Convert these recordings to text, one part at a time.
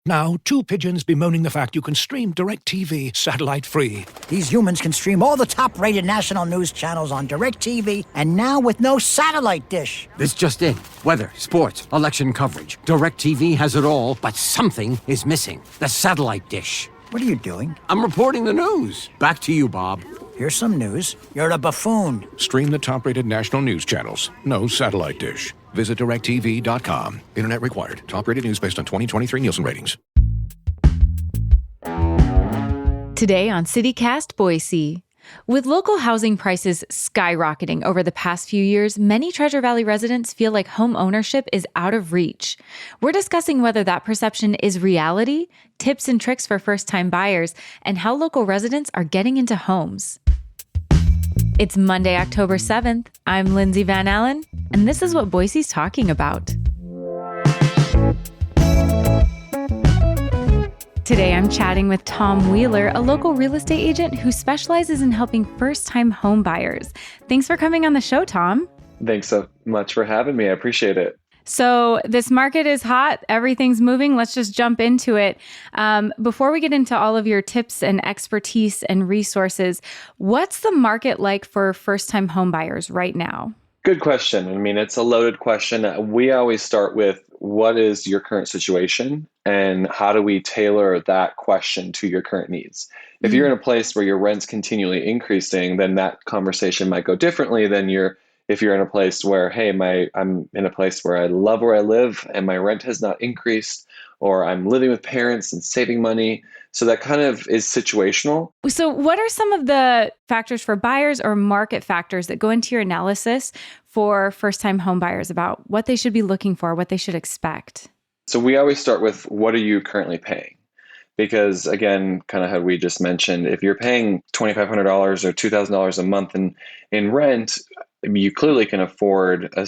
Now, two pigeons bemoaning the fact you can stream DirecTV satellite-free. These humans can stream all the top-rated national news channels on DirecTV, and now with no satellite dish. This just in. Weather, sports, election coverage. DirecTV has it all, but something is missing. The satellite dish. What are you doing? I'm reporting the news. Back to you, Bob. Here's some news. You're a buffoon. Stream the top-rated national news channels. No satellite dish. Visit DirecTV.com. Internet required. Top-rated news based on 2023 Nielsen ratings. Today on CityCast Boise. With local housing prices skyrocketing over the past few years, many Treasure Valley residents feel like home ownership is out of reach. We're discussing whether that perception is reality, tips and tricks for first-time buyers, and how local residents are getting into homes. It's Monday, October 7th. I'm Lindsay Van Allen, and this is what Boise's talking about. Today, I'm chatting with Tom Wheeler, a local real estate agent who specializes in helping first-time home buyers. Thanks for coming on the show, Tom. Thanks so much for having me. I appreciate it. So this market is hot. Everything's moving. Let's just jump into it. Before we get into all of your tips and expertise and resources, what's the market like for first-time home buyers right now? Good question. I mean, it's a loaded question. We always start with what is your current situation and how do we tailor that question to your current needs? If you're in a place where your rent's continually increasing, then that conversation might go differently than if you're in a place where, hey, I'm in a place where I love where I live and my rent has not increased, or I'm living with parents and saving money. So that kind of is situational. So what are some of the factors for buyers or market factors that go into your analysis for first-time home buyers about what they should be looking for, what they should expect? So we always start with, what are you currently paying? Because again, kind of how we just mentioned, if you're paying $2,500 or $2,000 a month in rent, you clearly can afford a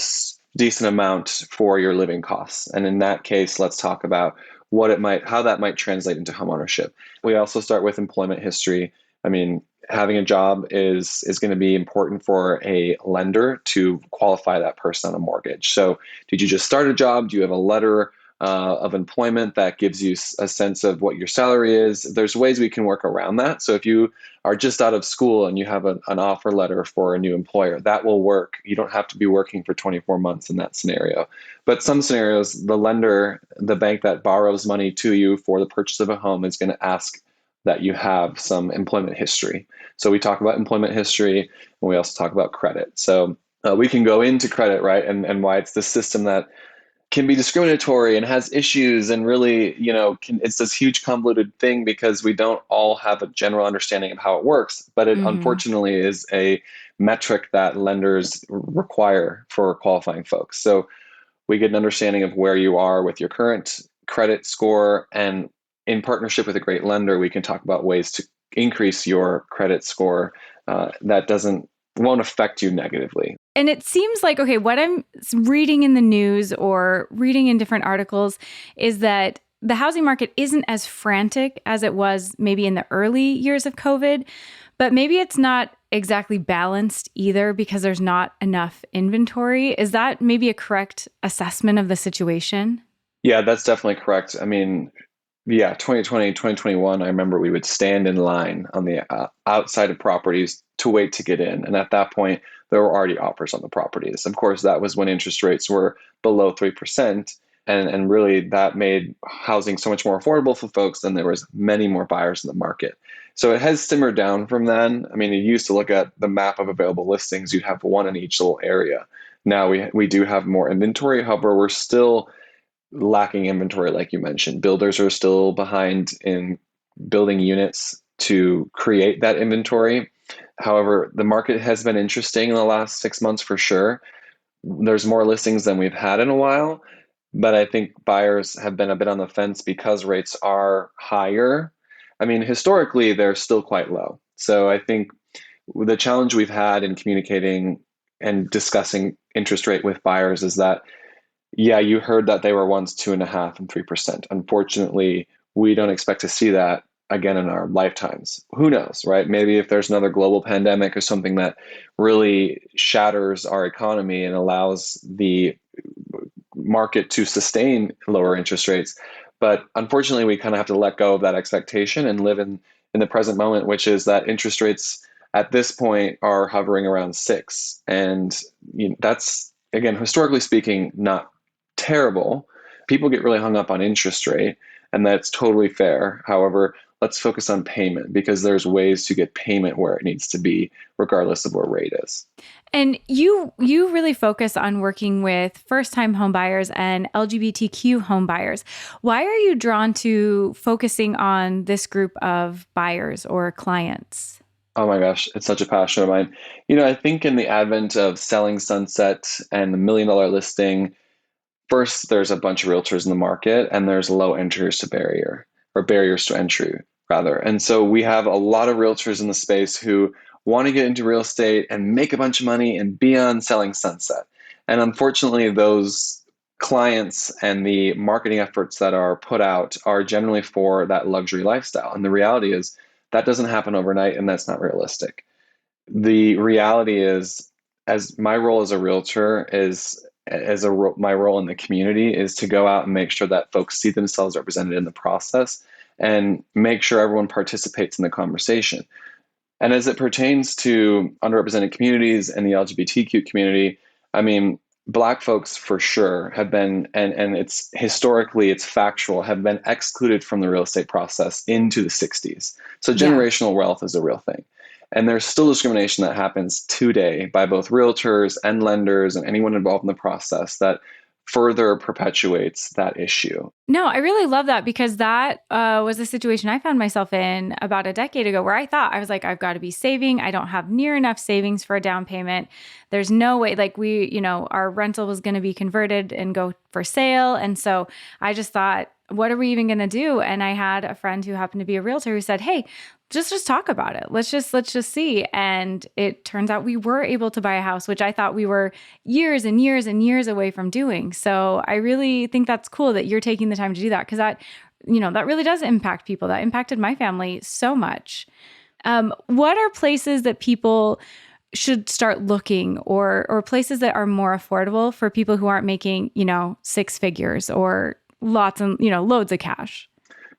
decent amount for your living costs. And in that case, let's talk about how that might translate into homeownership. We also start with employment history. I mean, having a job is going to be important for a lender to qualify that person on a mortgage. So did you just start a job? Do you have a letter of employment that gives you a sense of what your salary is? There's ways we can work around that. So if you are just out of school and you have an offer letter for a new employer, that will work. You don't have to be working for 24 months in that scenario. But some scenarios, the lender, the bank that borrows money to you for the purchase of a home, is going to ask that you have some employment history. So we talk about employment history, and we also talk about credit. So we can go into credit, right? And why it's the system that can be discriminatory and has issues, and really, it's this huge convoluted thing because we don't all have a general understanding of how it works, but it unfortunately is a metric that lenders require for qualifying folks. So we get an understanding of where you are with your current credit score, and in partnership with a great lender, we can talk about ways to increase your credit score that won't affect you negatively. And it seems like, okay, what I'm reading in the news or reading in different articles is that the housing market isn't as frantic as it was maybe in the early years of COVID, but maybe it's not exactly balanced either because there's not enough inventory. Is that maybe a correct assessment of the situation? Yeah, that's definitely correct. I mean, 2020, 2021, I remember we would stand in line on the outside of properties to wait to get in. And at that point, there were already offers on the properties. Of course, that was when interest rates were below 3%. And really that made housing so much more affordable for folks than there was many more buyers in the market. So it has simmered down from then. I mean, you used to look at the map of available listings, you'd have one in each little area. Now we do have more inventory. However, we're still lacking inventory, like you mentioned. Builders are still behind in building units to create that inventory. However, the market has been interesting in the last 6 months for sure. There's more listings than we've had in a while, but I think buyers have been a bit on the fence because rates are higher. I mean, historically, they're still quite low. So I think the challenge we've had in communicating and discussing interest rate with buyers is that, yeah, you heard that they were once 2.5% and 3%. Unfortunately, we don't expect to see that again in our lifetimes. Who knows, right? Maybe if there's another global pandemic or something that really shatters our economy and allows the market to sustain lower interest rates. But unfortunately, we kind of have to let go of that expectation and live in the present moment, which is that interest rates at this point are hovering around 6. And that's, again, historically speaking, not terrible. People get really hung up on interest rate, and that's totally fair. However, let's focus on payment, because there's ways to get payment where it needs to be, regardless of where rate is. And you really focus on working with first-time homebuyers and LGBTQ homebuyers. Why are you drawn to focusing on this group of buyers or clients? Oh my gosh, it's such a passion of mine. I think in the advent of selling sunset and the $1 million listing, first, there's a bunch of realtors in the market, and there's low entries to barrier, or barriers to entry, rather. And so we have a lot of realtors in the space who want to get into real estate and make a bunch of money and be on selling sunset. And unfortunately, those clients and the marketing efforts that are put out are generally for that luxury lifestyle. And the reality is that doesn't happen overnight, and that's not realistic. The reality is, as my role as a realtor my role in the community is to go out and make sure that folks see themselves represented in the process and make sure everyone participates in the conversation. And as it pertains to underrepresented communities and the LGBTQ community, I mean, Black folks for sure have been, and it's historically, it's factual, have been excluded from the real estate process into the 60s. So generational wealth is a real thing. And there's still discrimination that happens today by both realtors and lenders and anyone involved in the process that further perpetuates that issue. No, I really love that, because that was a situation I found myself in about a decade ago, where I was like, I've got to be saving. I don't have near enough savings for a down payment. There's no way, like our rental was going to be converted and go for sale. And so I just thought, what are we even going to do? And I had a friend who happened to be a realtor who said, hey, just talk about it. Let's just see. And it turns out we were able to buy a house, which I thought we were years and years and years away from doing. So I really think that's cool that you're taking the time to do that, because that really does impact people. That impacted my family so much. What are places that people should start looking, or places that are more affordable for people who aren't making, 6 figures or lots and, loads of cash?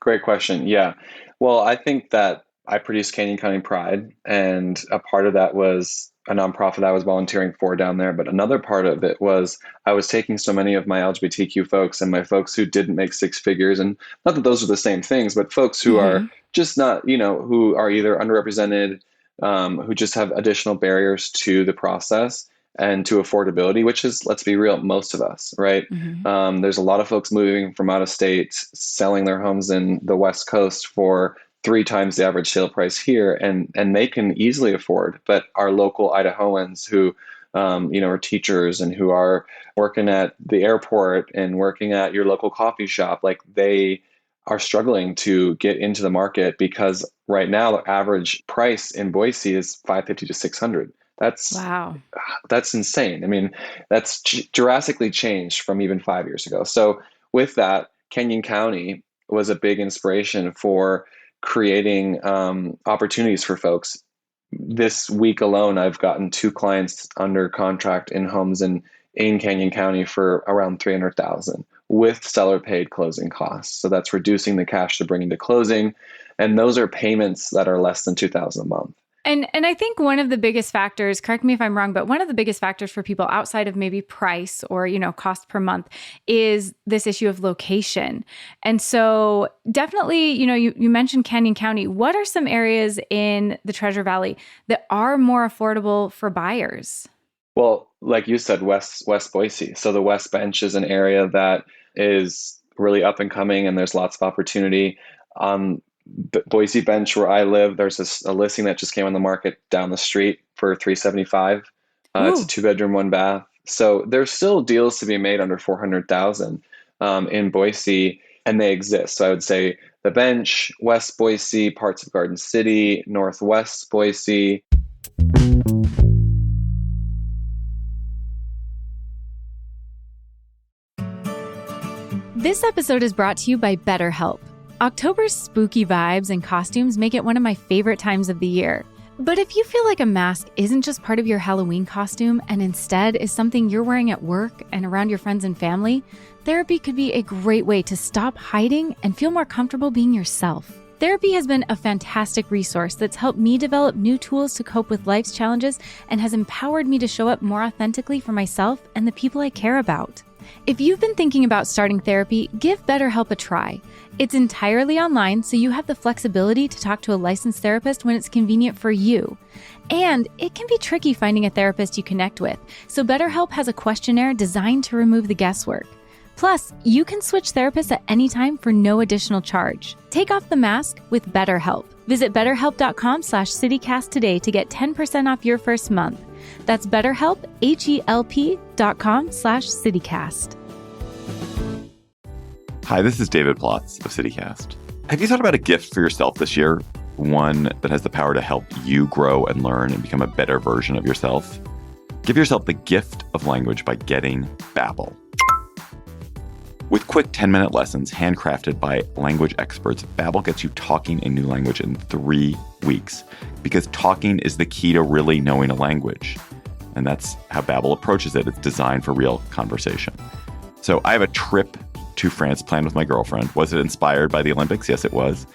Great question. Yeah. Well, I think that I produced Canyon County Pride, and a part of that was a nonprofit I was volunteering for down there. But another part of it was I was taking so many of my LGBTQ folks and my folks who didn't make 6 figures, and not that those are the same things, but folks who are just not, who are either underrepresented, who just have additional barriers to the process and to affordability, which is, let's be real, most of us, right? There's a lot of folks moving from out of state, selling their homes in the West Coast for 3 times the average sale price here, and they can easily afford. But our local Idahoans who, are teachers and who are working at the airport and working at your local coffee shop, like they are struggling to get into the market, because right now the average price in Boise is $550 to $600. That's insane. I mean, that's drastically changed from even 5 years ago. So with that, Canyon County was a big inspiration for creating opportunities for folks. This week alone, I've gotten 2 clients under contract in homes in Canyon County for around $300,000 with seller paid closing costs. So that's reducing the cash to bring into closing. And those are payments that are less than $2,000 a month. And I think one of the biggest factors, correct me if I'm wrong, but one of the biggest factors for people outside of maybe price or, cost per month is this issue of location. And so definitely, you mentioned Canyon County. What are some areas in the Treasure Valley that are more affordable for buyers? Well, like you said, West Boise. So the West Bench is an area that is really up and coming, and there's lots of opportunity. Boise Bench, where I live, there's a listing that just came on the market down the street for $375. It's a 2-bedroom, 1 bath. So there's still deals to be made under $400,000 in Boise, and they exist. So I would say the Bench, West Boise, parts of Garden City, Northwest Boise. This episode is brought to you by BetterHelp. October's spooky vibes and costumes make it one of my favorite times of the year. But if you feel like a mask isn't just part of your Halloween costume and instead is something you're wearing at work and around your friends and family, therapy could be a great way to stop hiding and feel more comfortable being yourself. Therapy has been a fantastic resource that's helped me develop new tools to cope with life's challenges and has empowered me to show up more authentically for myself and the people I care about. If you've been thinking about starting therapy, give BetterHelp a try. It's entirely online, so you have the flexibility to talk to a licensed therapist when it's convenient for you. And it can be tricky finding a therapist you connect with, so BetterHelp has a questionnaire designed to remove the guesswork. Plus, you can switch therapists at any time for no additional charge. Take off the mask with BetterHelp. Visit betterhelp.com/citycast today to get 10% off your first month. That's BetterHelp, HELP.com/citycast. Hi, this is David Plotz of CityCast. Have you thought about a gift for yourself this year? One that has the power to help you grow and learn and become a better version of yourself? Give yourself the gift of language by getting Babbel. With quick 10-minute lessons handcrafted by language experts, Babbel gets you talking a new language in 3 weeks, because talking is the key to really knowing a language. And that's how Babbel approaches it. It's designed for real conversation. So I have a trip to France planned with my girlfriend. Was it inspired by the Olympics? Yes, it was.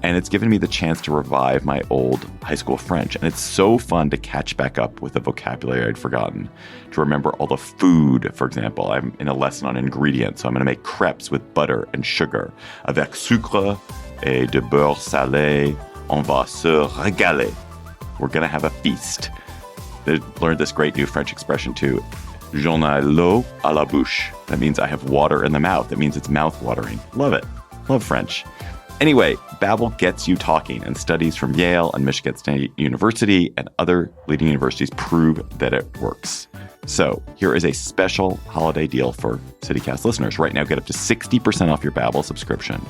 And it's given me the chance to revive my old high school French. And it's so fun to catch back up with the vocabulary I'd forgotten. To remember all the food, for example. I'm in a lesson on ingredients, so I'm going to make crepes with butter and sugar. Avec sucre et de beurre salé, on va se régaler. We're going to have a feast. They learned this great new French expression too. J'en ai l'eau à la bouche. That means I have water in the mouth. That means it's mouth-watering. Love it. Love French. Anyway, Babbel gets you talking, and studies from Yale and Michigan State University and other leading universities prove that it works. So here is a special holiday deal for CityCast listeners. Right now, get up to 60% off your Babbel subscription,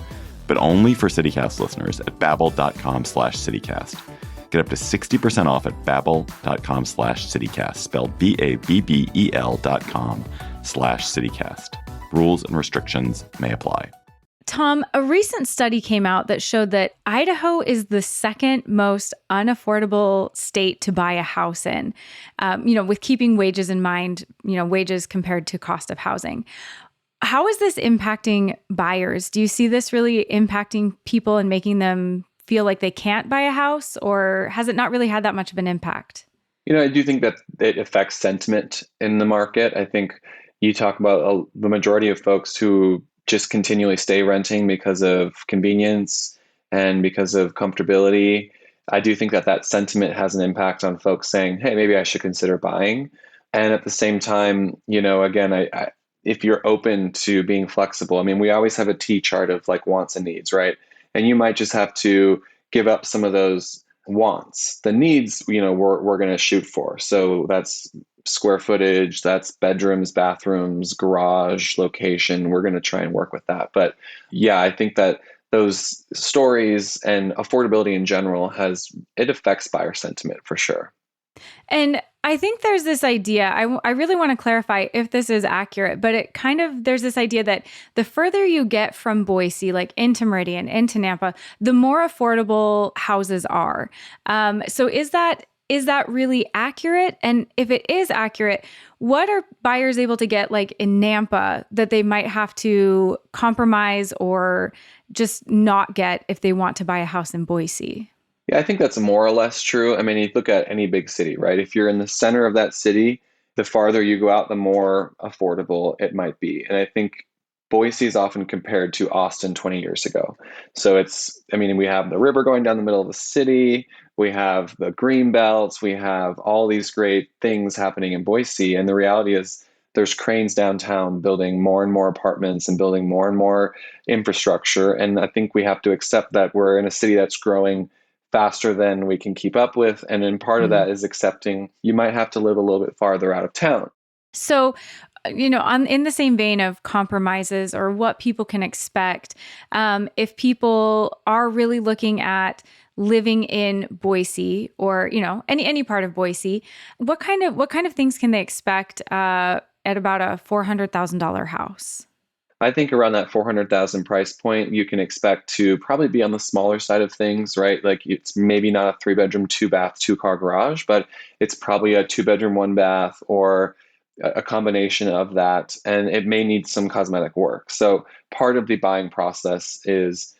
but only for CityCast listeners at babbel.com/citycast. Get up to 60% off at babbel.com/citycast, spelled BABBEL.com/citycast. Rules and restrictions may apply. Tom, a recent study came out that showed that Idaho is the second most unaffordable state to buy a house in, with keeping wages in mind, wages compared to cost of housing. How is this impacting buyers? Do you see this really impacting people and making them feel like they can't buy a house, or has it not really had that much of an impact? I do think that it affects sentiment in the market. I think you talk about the majority of folks who just continually stay renting because of convenience and because of comfortability. I do think that sentiment has an impact on folks saying, hey, maybe I should consider buying. And at the same time, again, if you're open to being flexible, we always have a T chart of like wants and needs, right? And you might just have to give up some of those wants. The needs, we're going to shoot for. So that's square footage, that's bedrooms, bathrooms, garage, location. We're going to try and work with that. But yeah, I think that those stories and affordability in general it affects buyer sentiment for sure. And I think there's this idea, I really want to clarify if this is accurate, but there's this idea that the further you get from Boise, like into Meridian, into Nampa, the more affordable houses are. So is that really accurate? And if it is accurate, what are buyers able to get like in Nampa that they might have to compromise or just not get if they want to buy a house in Boise? Yeah, I think that's more or less true. You look at any big city, right? If you're in the center of that city, the farther you go out, the more affordable it might be. And I think Boise is often compared to Austin 20 years ago. So we have the river going down the middle of the city. We have the green belts. We have all these great things happening in Boise. And the reality is there's cranes downtown building more and more apartments and building more and more infrastructure. And I think we have to accept that we're in a city that's growing faster than we can keep up with. And then part of that is accepting you might have to live a little bit farther out of town. So, in the same vein of compromises or what people can expect, if people are really looking at living in Boise or, any part of Boise, what kind of things can they expect at about a $400,000 house? I think around that 400,000 price point, you can expect to probably be on the smaller side of things, right? Like it's maybe not a 3-bedroom, 2-bath, 2-car garage, but it's probably a 2-bedroom, 1-bath, or a combination of that, and it may need some cosmetic work. So part of the buying process is,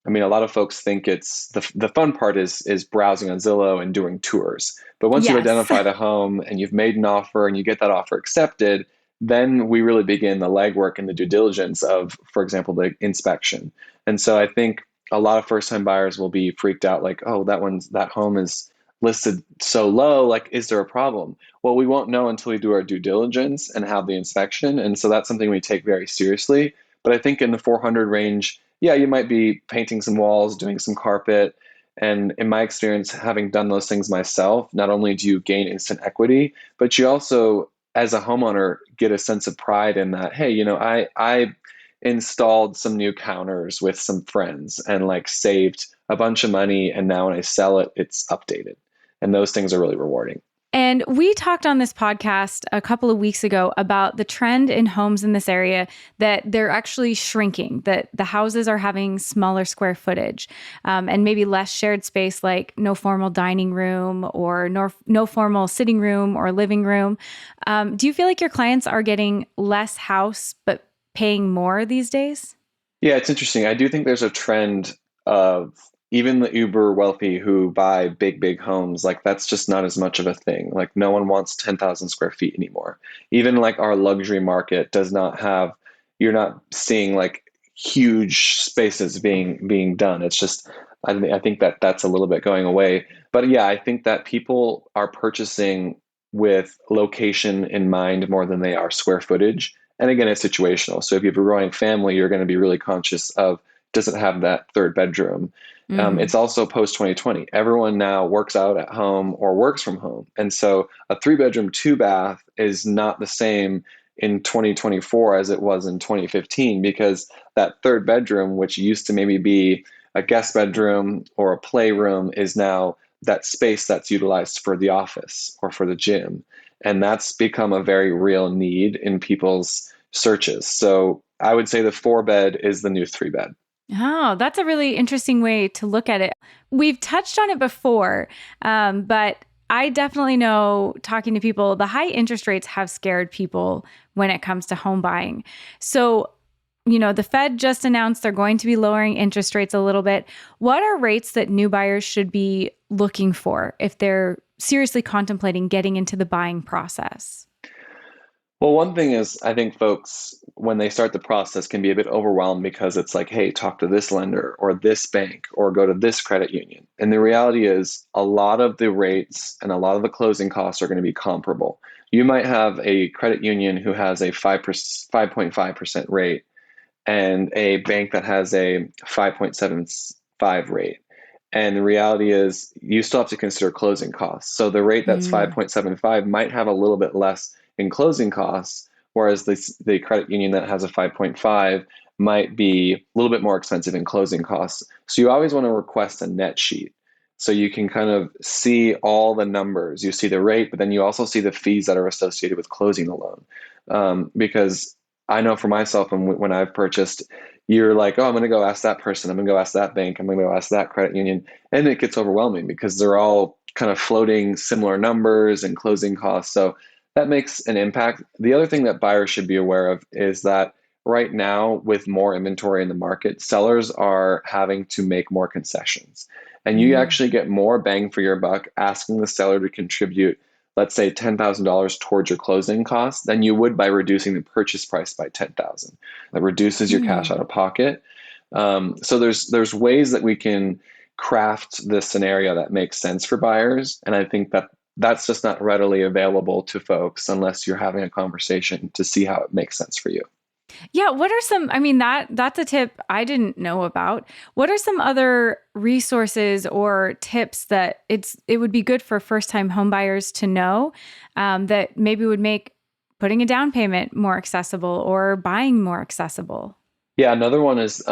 I mean, a lot of folks think it's the fun part is browsing on Zillow and doing tours. But once you've Yes. identified a home and you've made an offer and you get that offer accepted, then we really begin the legwork and the due diligence of, for example, the inspection. And so I think a lot of first-time buyers will be freaked out, like, oh, that home is listed so low. Like, is there a problem? Well, we won't know until we do our due diligence and have the inspection. And so that's something we take very seriously. But I think in the 400 range, yeah, you might be painting some walls, doing some carpet. And in my experience, having done those things myself, not only do you gain instant equity, but you also, as a homeowner, get a sense of pride in that, hey, I installed some new counters with some friends and like saved a bunch of money. And now when I sell it, it's updated. And those things are really rewarding. And we talked on this podcast a couple of weeks ago about the trend in homes in this area that they're actually shrinking, that the houses are having smaller square footage and maybe less shared space, like no formal dining room or no formal sitting room or living room. Do you feel like your clients are getting less house but paying more these days? Yeah, it's interesting. I do think there's a trend of even the uber wealthy who buy big homes, like that's just not as much of a thing. Like no one wants 10,000 square feet anymore. Even like our luxury market does not have, you're not seeing like huge spaces being done. It's just, I think that that's a little bit going away. But yeah, I think that people are purchasing with location in mind more than they are square footage. And again, it's situational. So if you have a growing family, you're going to be really conscious of, does it have that third bedroom? It's also post 2020. Everyone now works out at home or works from home. And so a 3-bedroom, 2-bath is not the same in 2024 as it was in 2015, because that third bedroom, which used to maybe be a guest bedroom or a playroom, is now that space that's utilized for the office or for the gym. And that's become a very real need in people's searches. So I would say the 4-bed is the new 3-bed. Oh, that's a really interesting way to look at it. We've touched on it before, but I definitely know, talking to people, the high interest rates have scared people when it comes to home buying. So, the Fed just announced they're going to be lowering interest rates a little bit. What are rates that new buyers should be looking for if they're seriously contemplating getting into the buying process? Well, one thing is, I think folks, when they start the process, can be a bit overwhelmed because it's like, hey, talk to this lender or this bank or go to this credit union. And the reality is, a lot of the rates and a lot of the closing costs are going to be comparable. You might have a credit union who has a 5.5% rate and a bank that has a 5.75 rate. And the reality is, you still have to consider closing costs. So the rate that's 5.75 might have a little bit less in closing costs, whereas the credit union that has a 5.5 might be a little bit more expensive in closing costs. So you always want to request a net sheet, so you can kind of see all the numbers. You see the rate, but then you also see the fees that are associated with closing the loan. Because I know for myself, when I've purchased, you're like, oh, I'm going to go ask that person, I'm going to go ask that bank, I'm going to go ask that credit union. And it gets overwhelming because they're all kind of floating similar numbers and closing costs. So that makes an impact. The other thing that buyers should be aware of is that right now, with more inventory in the market, sellers are having to make more concessions. And you actually get more bang for your buck asking the seller to contribute, let's say $10,000 towards your closing costs, than you would by reducing the purchase price by $10,000. That reduces your cash out of pocket. So there's ways that we can craft this scenario that makes sense for buyers. And I think that that's just not readily available to folks unless you're having a conversation to see how it makes sense for you. Yeah, what are some, I mean, that's a tip I didn't know about. What are some other resources or tips that it would be good for first-time homebuyers to know that maybe would make putting a down payment more accessible or buying more accessible? Yeah, another one is,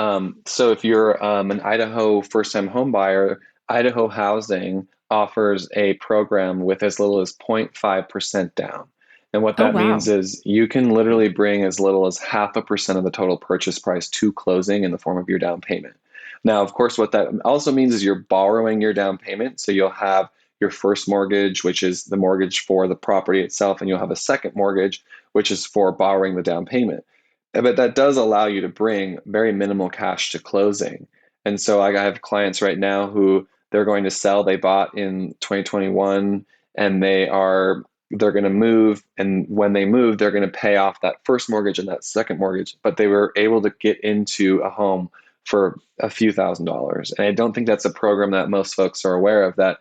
so if you're an Idaho first-time home buyer, Idaho Housing offers a program with as little as 0.5% down. And what Oh, that wow. means is you can literally bring as little as 0.5% of the total purchase price to closing in the form of your down payment. Now, of course, what that also means is you're borrowing your down payment, so you'll have your first mortgage, which is the mortgage for the property itself, and you'll have a second mortgage, which is for borrowing the down payment. But that does allow you to bring very minimal cash to closing. And so I have clients right now who they're going to sell. They bought in 2021 and they're going to move. And when they move, they're going to pay off that first mortgage and that second mortgage, but they were able to get into a home for a few $1,000s. And I don't think that's a program that most folks are aware of, that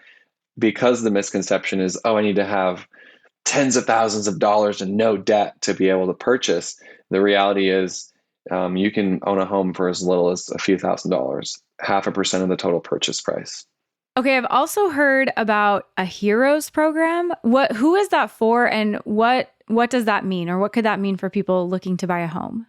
because the misconception is, oh, I need to have tens of thousands of dollars and no debt to be able to purchase. The reality is you can own a home for as little as a few $1,000s, 0.5% of the total purchase price. Okay, I've also heard about a Heroes program. Who is that for, and what does that mean, or what could that mean for people looking to buy a home?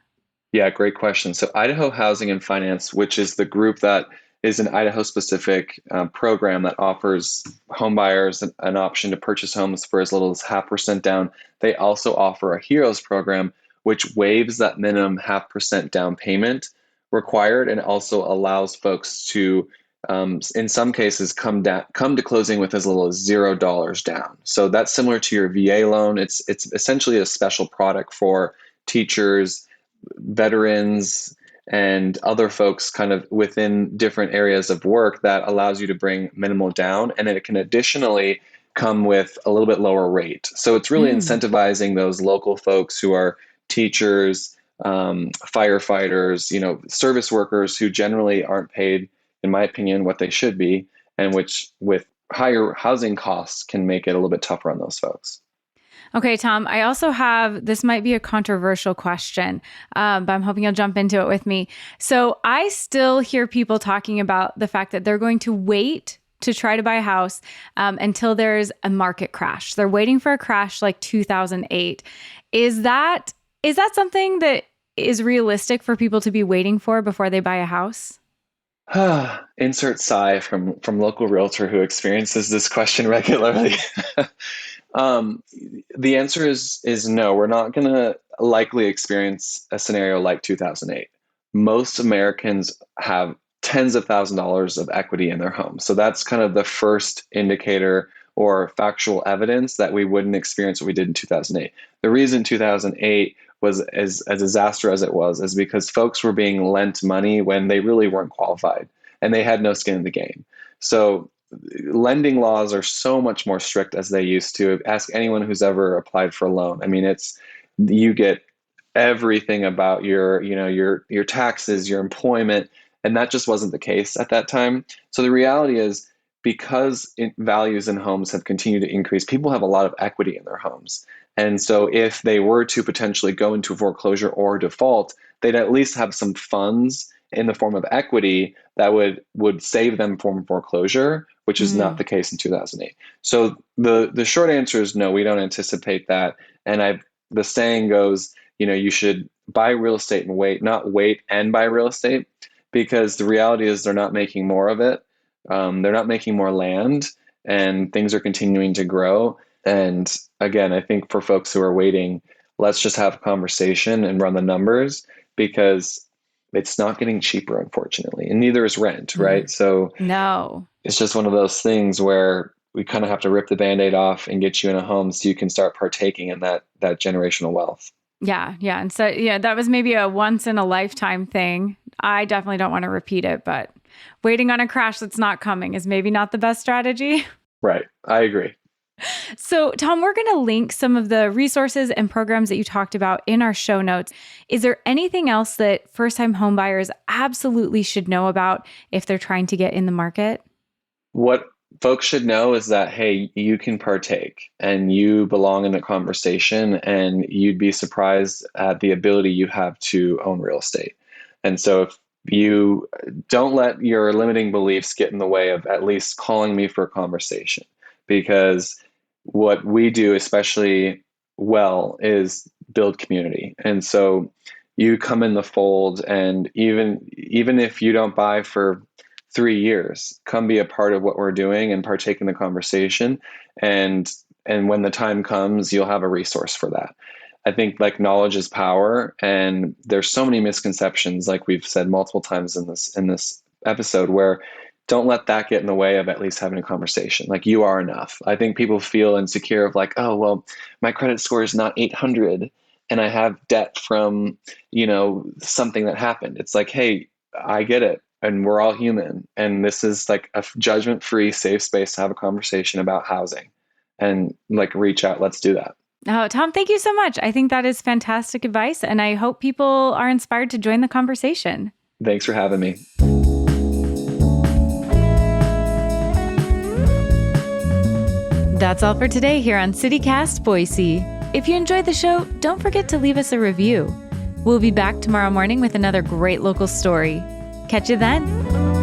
Yeah, great question. So Idaho Housing and Finance, which is the group that is an Idaho-specific program that offers home buyers an option to purchase homes for as little as 0.5% down. They also offer a Heroes program, which waives that minimum 0.5% down payment required, and also allows folks to, in some cases, come to closing with as little as $0 down. So that's similar to your VA loan. It's essentially a special product for teachers, veterans, and other folks kind of within different areas of work, that allows you to bring minimal down, and it can additionally come with a little bit lower rate. So it's really incentivizing those local folks who are teachers, firefighters, service workers who generally aren't paid, in my opinion, what they should be, and which with higher housing costs can make it a little bit tougher on those folks. Okay, Tom, I also this might be a controversial question, but I'm hoping you'll jump into it with me. So I still hear people talking about the fact that they're going to wait to try to buy a house until there's a market crash. They're waiting for a crash like 2008. Is that something that is realistic for people to be waiting for before they buy a house? Insert sigh from local realtor who experiences this question regularly. The answer is no. We're not going to likely experience a scenario like 2008. Most Americans have tens of $1,000s of equity in their home. So that's kind of the first indicator or factual evidence that we wouldn't experience what we did in 2008. The reason 2008 was as a disaster as it was is because folks were being lent money when they really weren't qualified and they had no skin in the game. So lending laws are so much more strict as they used to. Ask anyone who's ever applied for a loan. I mean, you get everything about your taxes, your employment, and that just wasn't the case at that time. So the reality is, because values in homes have continued to increase, people have a lot of equity in their homes. And so if they were to potentially go into foreclosure or default, they'd at least have some funds in the form of equity that would save them from foreclosure, which is not the case in 2008. So the short answer is no, we don't anticipate that. And the saying goes, you should buy real estate and wait, not wait and buy real estate, because the reality is they're not making more of it. They're not making more land, and things are continuing to grow. And again, I think for folks who are waiting, let's just have a conversation and run the numbers, because it's not getting cheaper, unfortunately, and neither is rent, right? So No. it's just one of those things where we kind of have to rip the Band-Aid off and get you in a home so you can start partaking in that generational wealth. Yeah. And so, that was maybe a once in a lifetime thing. I definitely don't want to repeat it, but waiting on a crash that's not coming is maybe not the best strategy. Right. I agree. So, Tom, we're going to link some of the resources and programs that you talked about in our show notes. Is there anything else that first-time homebuyers absolutely should know about if they're trying to get in the market? What folks should know is that, hey, you can partake and you belong in the conversation, and you'd be surprised at the ability you have to own real estate. And so if you don't let your limiting beliefs get in the way of at least calling me for a conversation, because what we do especially well is build community. And so you come in the fold, and even if you don't buy for 3 years, come be a part of what we're doing and partake in the conversation. And when the time comes, you'll have a resource for that. I think knowledge is power, and there's so many misconceptions, like we've said multiple times in this episode, where don't let that get in the way of at least having a conversation. Like, you are enough. I think people feel insecure of like, oh, well, my credit score is not 800 and I have debt from, something that happened. It's like, hey, I get it. And we're all human. And this is like a judgment-free, safe space to have a conversation about housing, and like, reach out. Let's do that. Oh, Tom, thank you so much. I think that is fantastic advice, and I hope people are inspired to join the conversation. Thanks for having me. That's all for today here on CityCast Boise. If you enjoyed the show, don't forget to leave us a review. We'll be back tomorrow morning with another great local story. Catch you then.